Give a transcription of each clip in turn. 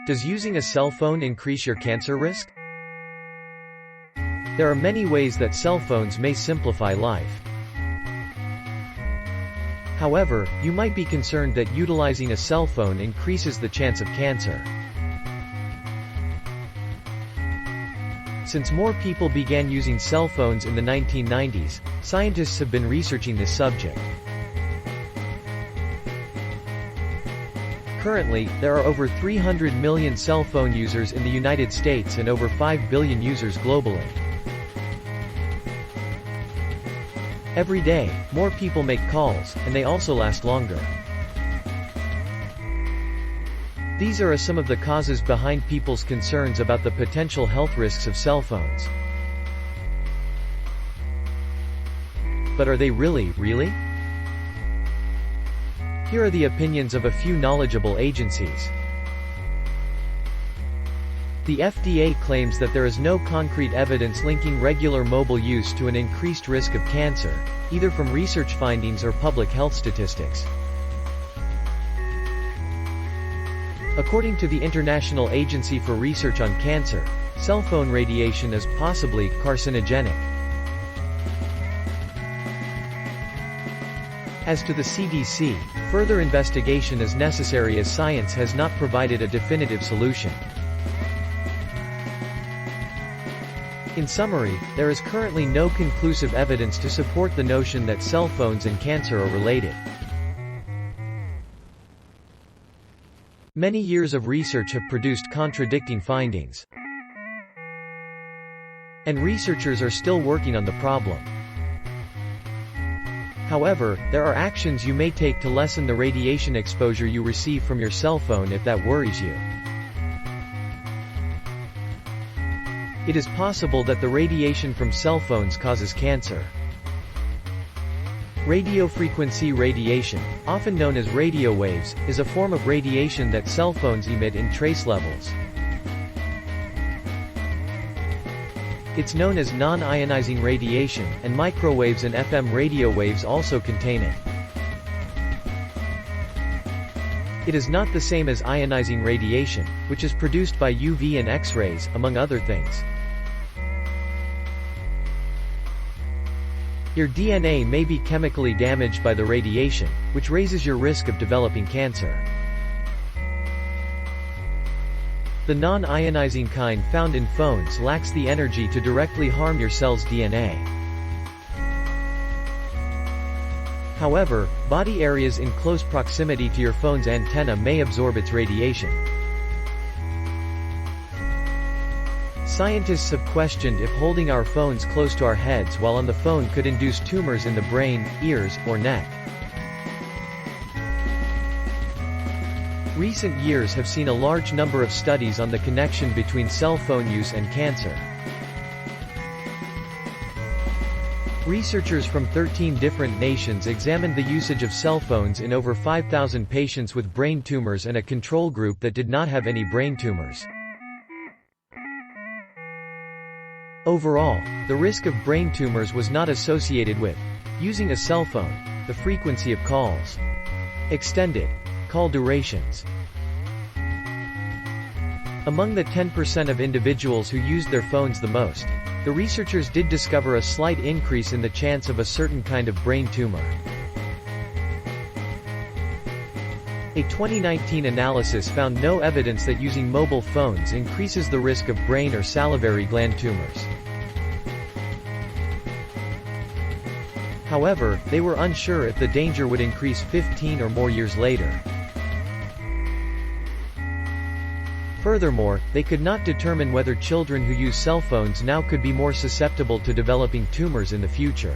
Does using a cell phone increase your cancer risk? There are many ways that cell phones may simplify life. However, you might be concerned that utilizing a cell phone increases the chance of cancer. Since more people began using cell phones in the 1990s, scientists have been researching this subject. Currently, there are over 300 million cell phone users in the United States and over 5 billion users globally. Every day, more people make calls, and they also last longer. These are some of the causes behind people's concerns about the potential health risks of cell phones. But are they really? Here are the opinions of a few knowledgeable agencies. The FDA claims that there is no concrete evidence linking regular mobile use to an increased risk of cancer, either from research findings or public health statistics. According to the International Agency for Research on Cancer, cell phone radiation is possibly carcinogenic. As to the CDC, further investigation is necessary as science has not provided a definitive solution. In summary, there is currently no conclusive evidence to support the notion that cell phones and cancer are related. Many years of research have produced contradicting findings. And researchers are still working on the problem. However, there are actions you may take to lessen the radiation exposure you receive from your cell phone if that worries you. It is possible that the radiation from cell phones causes cancer. Radiofrequency radiation, often known as radio waves, is a form of radiation that cell phones emit in trace levels. It's known as non-ionizing radiation, and microwaves and FM radio waves also contain it. It is not the same as ionizing radiation, which is produced by UV and X-rays, among other things. Your DNA may be chemically damaged by the radiation, which raises your risk of developing cancer. The non-ionizing kind found in phones lacks the energy to directly harm your cell's DNA. However, body areas in close proximity to your phone's antenna may absorb its radiation. Scientists have questioned if holding our phones close to our heads while on the phone could induce tumors in the brain, ears, or neck. Recent years have seen a large number of studies on the connection between cell phone use and cancer. Researchers from 13 different nations examined the usage of cell phones in over 5,000 patients with brain tumors and a control group that did not have any brain tumors. Overall, the risk of brain tumors was not associated with using a cell phone, the frequency of calls, extended call durations. Among the 10% of individuals who used their phones the most, the researchers did discover a slight increase in the chance of a certain kind of brain tumor. A 2019 analysis found no evidence that using mobile phones increases the risk of brain or salivary gland tumors. However, they were unsure if the danger would increase 15 or more years later. Furthermore, they could not determine whether children who use cell phones now could be more susceptible to developing tumors in the future.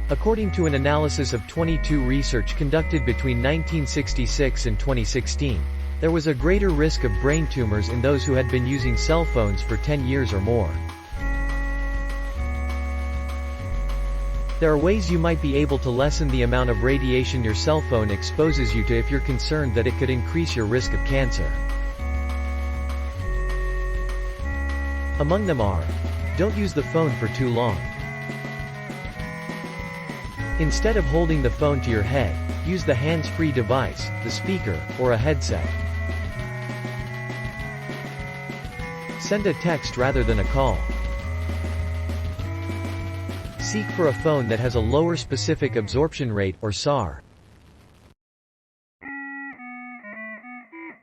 According to an analysis of 22 research conducted between 1966 and 2016, there was a greater risk of brain tumors in those who had been using cell phones for 10 years or more. There are ways you might be able to lessen the amount of radiation your cell phone exposes you to if you're concerned that it could increase your risk of cancer. Among them are: don't use the phone for too long. Instead of holding the phone to your head, use the hands-free device, the speaker, or a headset. Send a text rather than a call. Seek for a phone that has a lower specific absorption rate, or SAR.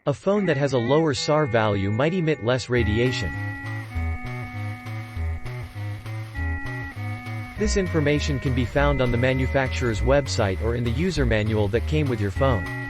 A phone that has a lower SAR value might emit less radiation. This information can be found on the manufacturer's website or in the user manual that came with your phone.